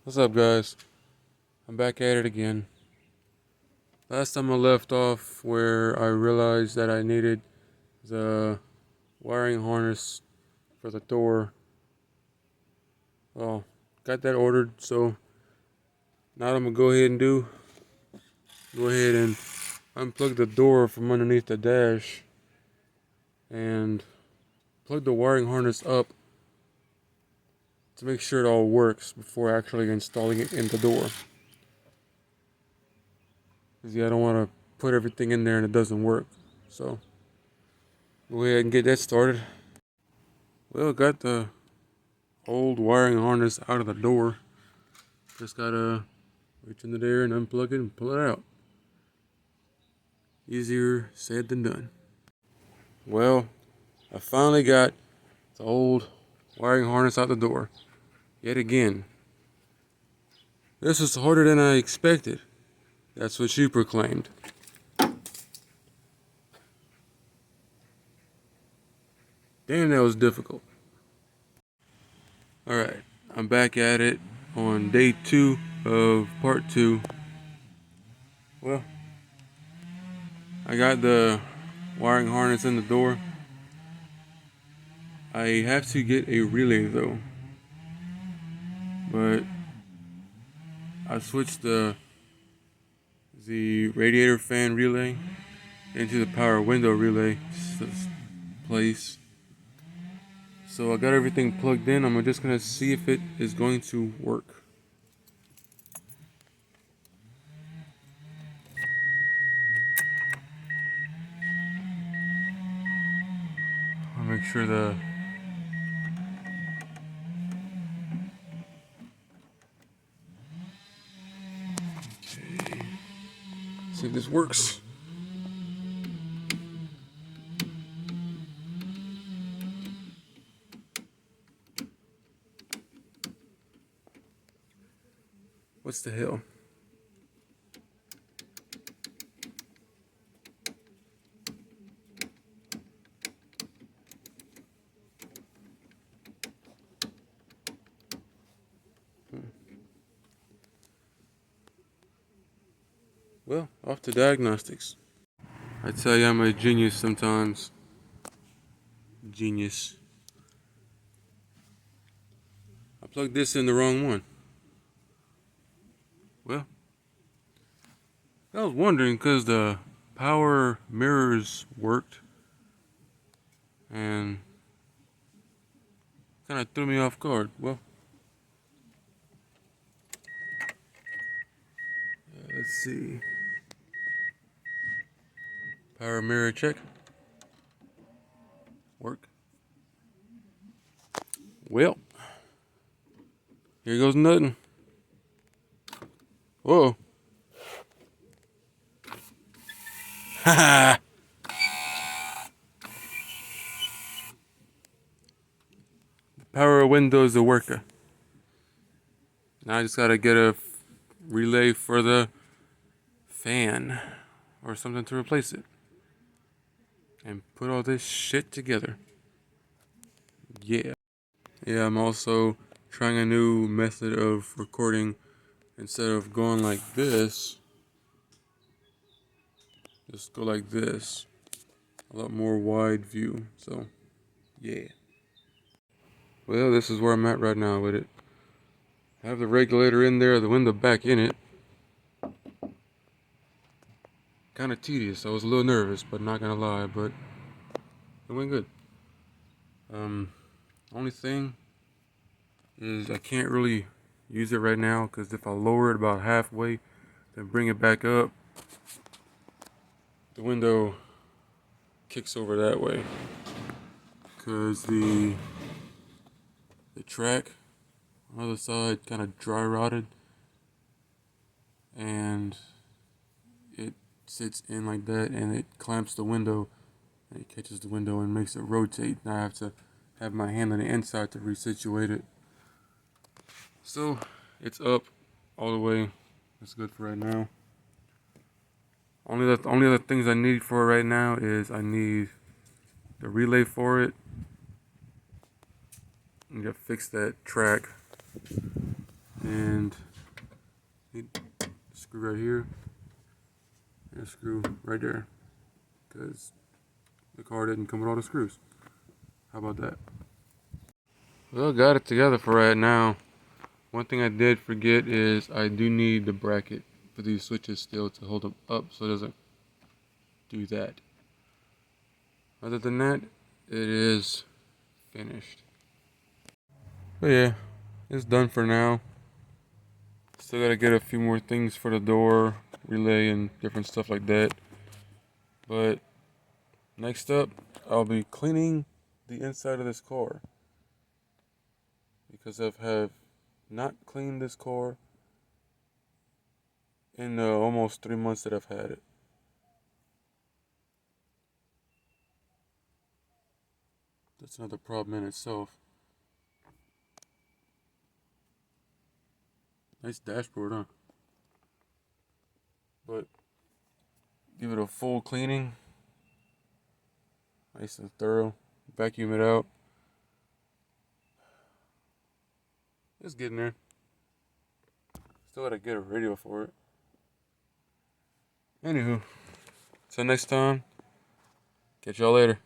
What's up, guys? I'm back at it again. Last time I left off where I realized that I needed the wiring harness for the door. Well, got that ordered, so now what I'm gonna go ahead and go ahead and unplug the door from underneath the dash and plug the wiring harness up to make sure it all works before actually installing it in the door. Because I don't want to put everything in there and it doesn't work. So go ahead and get that started. Well, got the old wiring harness out of the door. Just gotta reach into there and unplug it and pull it out. Easier said than done. Well, I finally got the old wiring harness out the door. Yet again. This was harder than I expected. That's what she proclaimed. Damn, that was difficult. Alright, I'm back at it on day 2 of part 2. Well, I got the wiring harness in the door. I have to get a relay though. But I switched the radiator fan relay into the power window relay place. So I got everything plugged in. I'm just gonna see if it is going to work. I'll make sure the okay. See if this works. What's the hell? Well, off to diagnostics. I tell you, I'm a genius sometimes. Genius. I plugged this in the wrong one. Well, I was wondering because the power mirrors worked and kind of threw me off guard. Well, let's see. Power mirror check. Work. Well, here goes nothing. Whoa. Ha. Power windows a worker. Now I just gotta get a relay for the fan or something to replace it. And put all this shit together. Yeah. Yeah, I'm also trying a new method of recording. Instead of going like this, just go like this. A lot more wide view. So, yeah. Well, this is where I'm at right now with it. I have the regulator in there, the window back in it. Kind of tedious. I was a little nervous, but not gonna lie, but it went good. Only thing is I can't really use it right now because if I lower it about halfway, then bring it back up, the window kicks over that way. Because the track on the other side kind of dry rotted and it sits in like that and it clamps the window and it catches the window and makes it rotate. Now I have to have my hand on the inside to resituate it. So it's up all the way. That's good for right now. Only other things I need for it right now is I need the relay for it. I need to fix that track And a screw right here and a screw right there, because the car didn't come with all the screws. How about that? Well, got it together for right now. One thing I did forget is I do need the bracket for these switches still to hold them up so it doesn't do that. Other than that, it is finished. But yeah, it's done for now. Still gotta get a few more things for the door, relay, and different stuff like that. But next up, I'll be cleaning the inside of this car, because I have not cleaned this car in the almost 3 months that I've had it. That's another problem in itself. Nice dashboard, huh? But give it a full cleaning, nice and thorough. Vacuum it out. It's getting there. Still gotta get a radio for it. Anywho, till next time, catch y'all later.